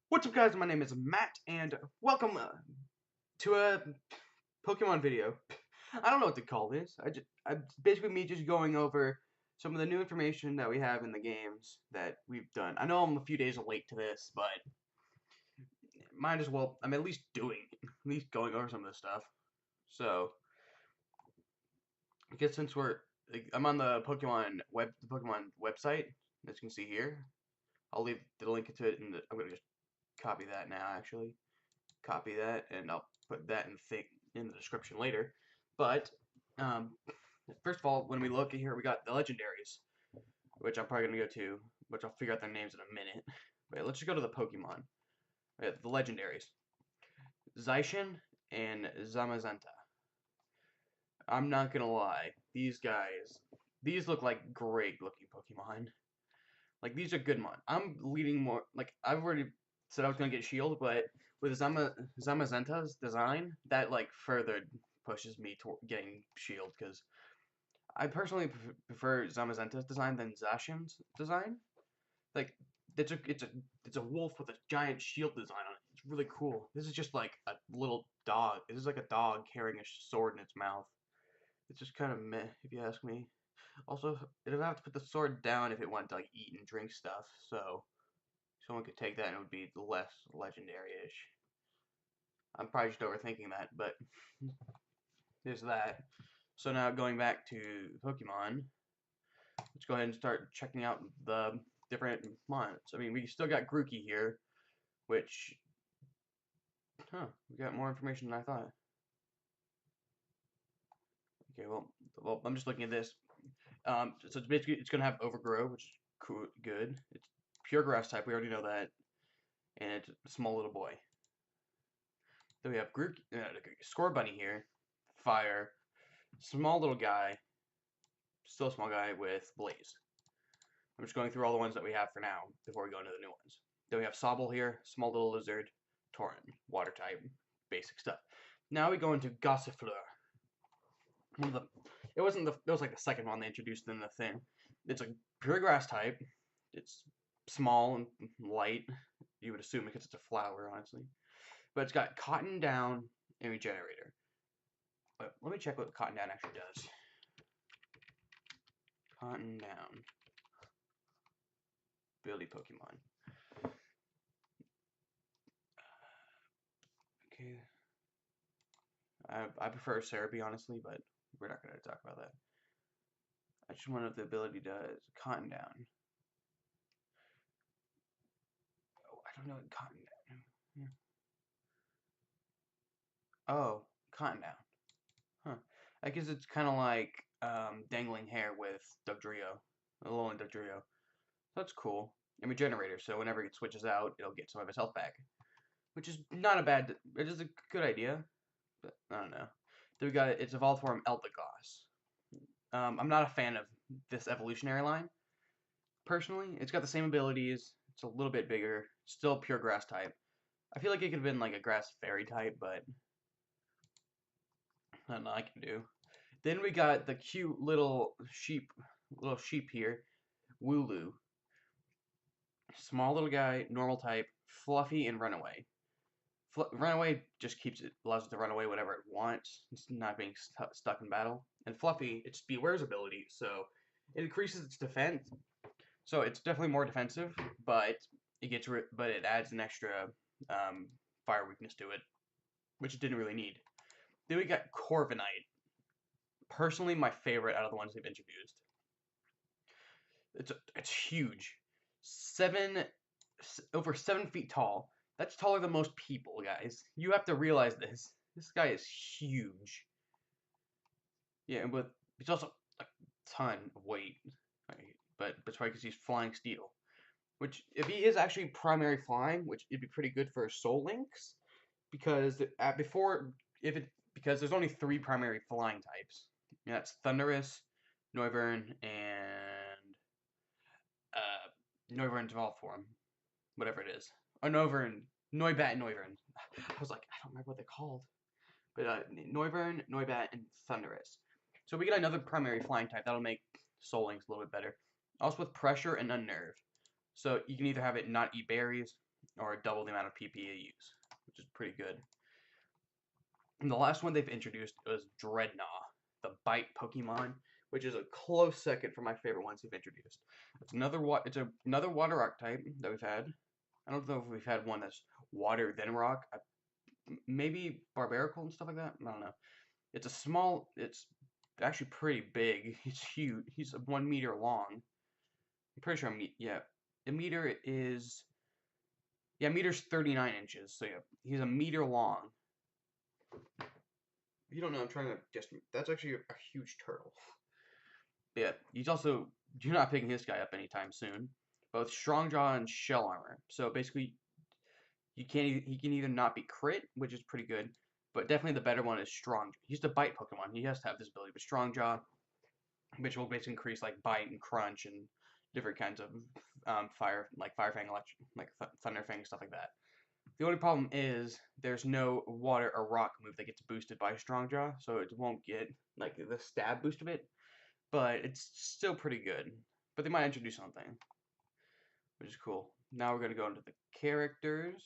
What's up, guys? My name is Matt, and welcome to a Pokemon video. I don't know what to call this. Basically me just going over some of the new information that we have in the games that we've done. I know I'm a few days late to this, but might as well. I'm at least at least going over some of this stuff. So, I guess since I'm on the Pokemon website, as you can see here. I'll leave the link to it, I'm gonna just copy that now. Actually, copy that, and I'll put that in the description later. But um, first of all, when we look at here, we got the legendaries, which I'm probably gonna go to, which I'll figure out their names in a minute. But let's just go to the Pokemon. The legendaries: Zaishin and Zamazenta. I'm not gonna lie, these look like great looking Pokemon. Like these are good mon. I'm leading more. Like I've already said I was gonna get Shield, but with Zamazenta's design, that like further pushes me toward getting Shield because I personally prefer Zamazenta's design than Zacian's design. Like it's a wolf with a giant shield design on it. It's really cool. This is just like a little dog. This is like a dog carrying a sword in its mouth. It's just kind of meh, if you ask me. Also, it would have to put the sword down if it wanted to like eat and drink stuff. So someone could take that and it would be less legendary-ish. I'm probably just overthinking that, but there's that. So now going back to Pokemon, let's go ahead and start checking out the different mons. I mean, we still got Grookey here, which, we got more information than I thought. Okay, well, I'm just looking at this. So it's basically it's gonna have Overgrow, which is cool, good. It's pure grass type. We already know that, and it's a small little boy. Then we have Scorbunny here, fire, small little guy, still a small guy with Blaze. I'm just going through all the ones that we have for now before we go into the new ones. Then we have Sobble here, small little lizard, Tauren, water type, basic stuff. Now we go into Gossifleur. One of the, it was like the second one they introduced in the thing. It's a pure grass type. It's small and light. You would assume because it's a flower, honestly. But it's got Cotton Down and Regenerator. But let me check what Cotton Down actually does. Cotton Down. Ability Pokemon. Okay. I prefer Cerebi, honestly, but we're not going to talk about that. I just wonder if the ability does Cotton Down. Oh, I don't know what Cotton Down. Oh, Cotton Down. Huh. I guess it's kind of like Dangling Hair with Dugtrio. Alolan Dugtrio. That's cool. And Regenerator, so whenever it switches out, it'll get some of its health back. Which is not a bad, it is a good idea. But I don't know. Then we got its evolved form Eldegoss. I'm not a fan of this evolutionary line, personally. It's got the same abilities. It's a little bit bigger. Still pure grass type. I feel like it could have been like a grass fairy type, but I don't know. I can do. Then we got the cute little sheep here, Wooloo. Small little guy, normal type, fluffy, and runaway. Runaway just allows it to run away whenever it wants. It's not being stuck in battle. And Fluffy, it's Beware's ability, so it increases its defense. So it's definitely more defensive, but it adds an extra fire weakness to it, which it didn't really need. Then we got Corviknight. Personally, my favorite out of the ones they've introduced. It's huge, seven over 7 feet tall. That's taller than most people, guys. You have to realize this. This guy is huge. Yeah, but he's also a ton of weight. But that's why because he's flying steel. Which, if he is actually primary flying, which it'd be pretty good for Soul Links, because because there's only 3 primary flying types. And that's Thundurus, Noivern, and Noivern's evolved form, whatever it is. Or Noivern, Noibat, Noivern. I was like, I don't remember what they're called. But Noivern, Noibat, and Thundurus. So we get another primary flying type. That'll make Soul Links a little bit better. Also with Pressure and Unnerve. So you can either have it not eat berries, or double the amount of PP you use, which is pretty good. And the last one they've introduced was Dreadnought, the bite Pokemon, which is a close second for my favorite ones they've introduced. It's another another water rock type that we've had. I don't know if we've had one that's water then rock. Maybe Barbaracle and stuff like that. I don't know. It's actually pretty big. He's huge. He's 1 meter long. I'm pretty sure yeah. A meter is, yeah, meter's 39 inches. So yeah, he's a meter long. If you don't know, I'm trying to guess. That's actually a huge turtle. But yeah, you're not picking this guy up anytime soon. Both strong jaw and shell armor. So basically, he can either not be crit, which is pretty good, but definitely the better one is strong. He's the bite Pokemon. He has to have this ability, but strong jaw, which will basically increase like bite and crunch and different kinds of fire, like Fire Fang, like Thunder Fang, stuff like that. The only problem is there's no water or rock move that gets boosted by strong jaw, so it won't get like the stab boost of it, but it's still pretty good. But they might introduce something, which is cool. Now we're gonna go into the characters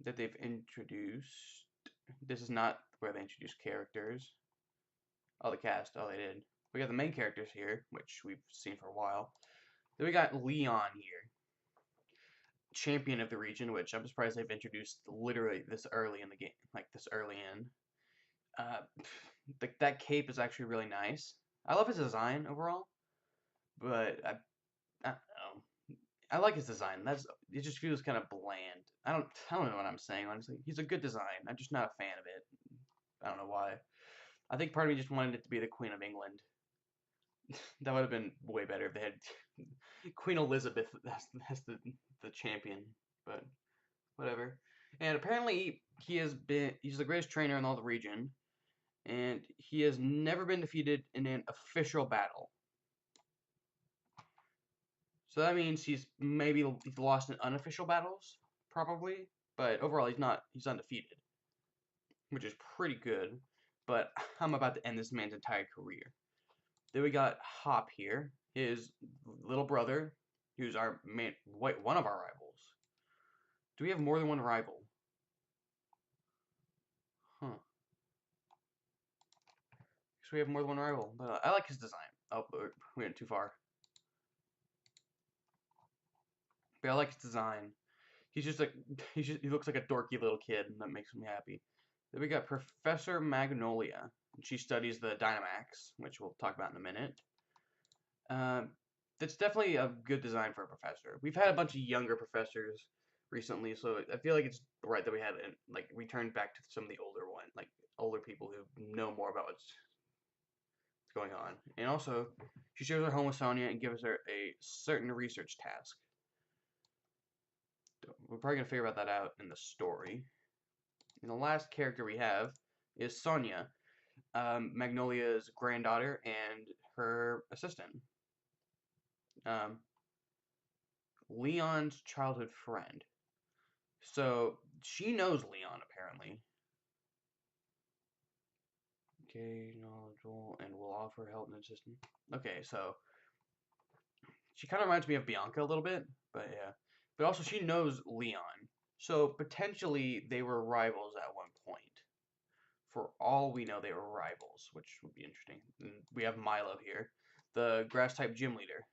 that they've introduced. This is not where they introduce characters. Oh, the cast. Oh, they did. We got the main characters here, which we've seen for a while. Then we got Leon here, champion of the region, which I'm surprised they've introduced literally this early in the game, like this early in. That cape is actually really nice. I love his design overall, but I don't know. I like his design. It just feels kind of bland. I don't know what I'm saying, honestly. He's a good design. I'm just not a fan of it. I don't know why. I think part of me just wanted it to be the Queen of England. That would have been way better if they had Queen Elizabeth as the champion, but whatever. And apparently he's the greatest trainer in all the region, and he has never been defeated in an official battle. So that means he's lost in unofficial battles, probably, but overall he's undefeated, which is pretty good. But I'm about to end this man's entire career. Then we got Hop here, his little brother, who's one of our rivals. Do we have more than one rival? Huh. So we have more than one rival, but I like his design. Oh, we went too far. But I like his design. He looks like a dorky little kid, and that makes me happy. Then we got Professor Magnolia. She studies the Dynamax, which we'll talk about in a minute. That's definitely a good design for a professor. We've had a bunch of younger professors recently, so I feel like it's right that we had returned back to some of the older people who know more about what's going on. And also, she shares her home with Sonia and gives her a certain research task. We're probably gonna figure that out in the story. And the last character we have is Sonia, Magnolia's granddaughter and her assistant. Leon's childhood friend. So she knows Leon apparently. Okay, knowledgeable and will offer help and assistance. Okay, so she kind of reminds me of Bianca a little bit, but yeah. But also she knows Leon. So potentially they were rivals at one point. For all we know, they were rivals, which would be interesting. And we have Milo here, the grass type gym leader.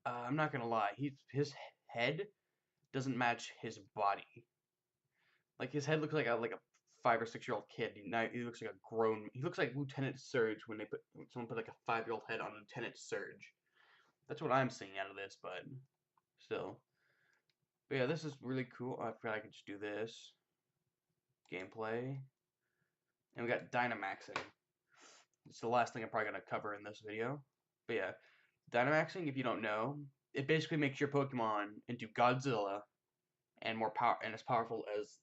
I'm not gonna lie, his head doesn't match his body. Like his head looks like a 5 or 6 year old kid. Now he looks like a grown. He looks like Lieutenant Surge when someone put like a 5-year-old head on Lieutenant Surge. That's what I'm seeing out of this, but still. But yeah, this is really cool. I forgot I could just do this. Gameplay. And we got Dynamaxing. It's the last thing I'm probably gonna cover in this video. But yeah, Dynamaxing, if you don't know, it basically makes your Pokemon into Godzilla and as powerful as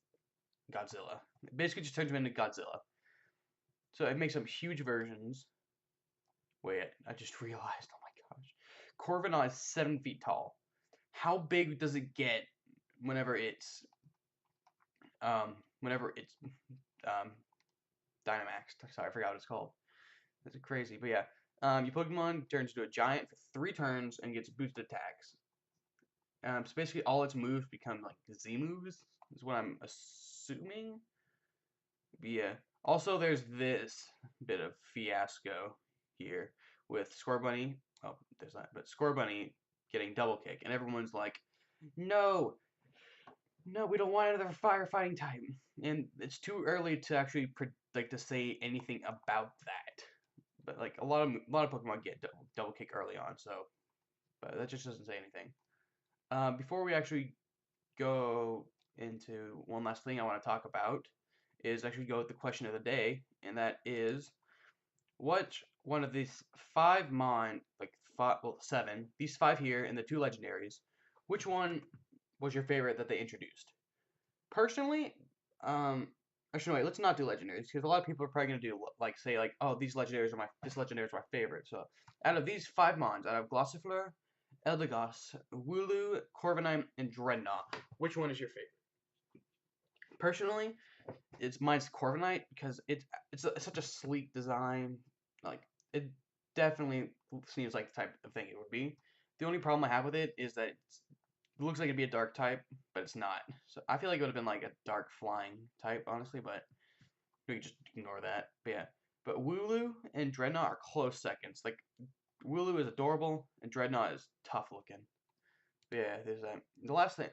Godzilla. It basically just turns him into Godzilla. So it makes them huge versions. Wait, I just realized, oh my gosh. Corviknight is 7 feet tall. How big does it get whenever it's Dynamaxed? Sorry, I forgot what it's called. That's crazy, but yeah. Your Pokemon turns into a giant for 3 turns and gets boosted attacks. So basically, all its moves become like Z moves, is what I'm assuming. But yeah. Also, there's this bit of fiasco here with Scorbunny. Oh, there's that. But Scorbunny getting double kick, and everyone's like, "No, no, we don't want another firefighting type." And it's too early to actually like to say anything about that. But like a lot of Pokemon get double kick early on, so but that just doesn't say anything. Before we actually go into one last thing I want to talk about is actually go with the question of the day, and that is which one of these seven, these five here and the two legendaries, which one was your favorite that they introduced? Personally, actually, wait, let's not do legendaries because a lot of people are probably gonna do like say like, oh, this legendary is my favorite. So out of these five mons, out of Glossifleur, Eldegoss, Wooloo, Corviknight, and Dreadnought, which one is your favorite? Personally, mine's Corviknight because such a sleek design. Like it definitely seems like the type of thing it would be. The only problem I have with it is that it looks like it'd be a dark type, but it's not. So I feel like it would have been like a dark flying type, honestly, but we can just ignore that. But yeah. But Wooloo and Dreadnought are close seconds. Like Wooloo is adorable and Dreadnought is tough looking. But yeah, there's that. The last thing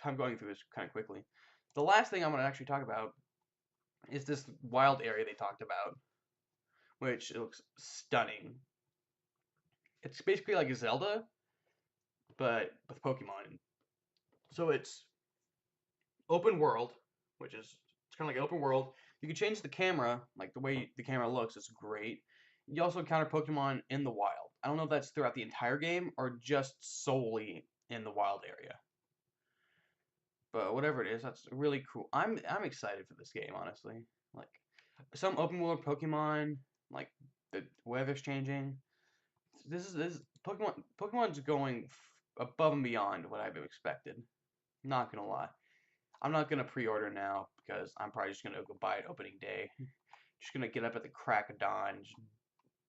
I'm going through this kind of quickly. The last thing I'm going to actually talk about is this wild area they talked about, which it looks stunning. It's basically like Zelda, but with Pokemon. So it's open world, which is it's kind of like open world. You can change the camera, like the way the camera looks is great. You also encounter Pokemon in the wild. I don't know if that's throughout the entire game or just solely in the wild area. But whatever it is, that's really cool. I'm excited for this game, honestly. Like some open world Pokemon, like the weather's changing. This Pokemon's going above and beyond what I've expected. Not gonna lie. I'm not gonna pre-order now because I'm probably just gonna go buy it opening day. Just gonna get up at the crack of dawn, just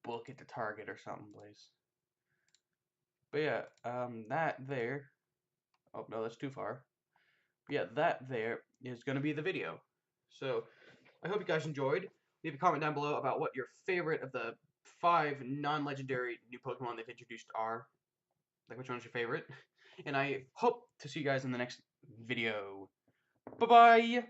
book at the Target or something, please. But yeah, that there. Oh no, that's too far. But yeah, that there is gonna be the video. So I hope you guys enjoyed. Leave a comment down below about what your favorite of the 5 non-legendary new Pokemon they've introduced are. Like which one's your favorite. And I hope to see you guys in the next video. Bye-bye!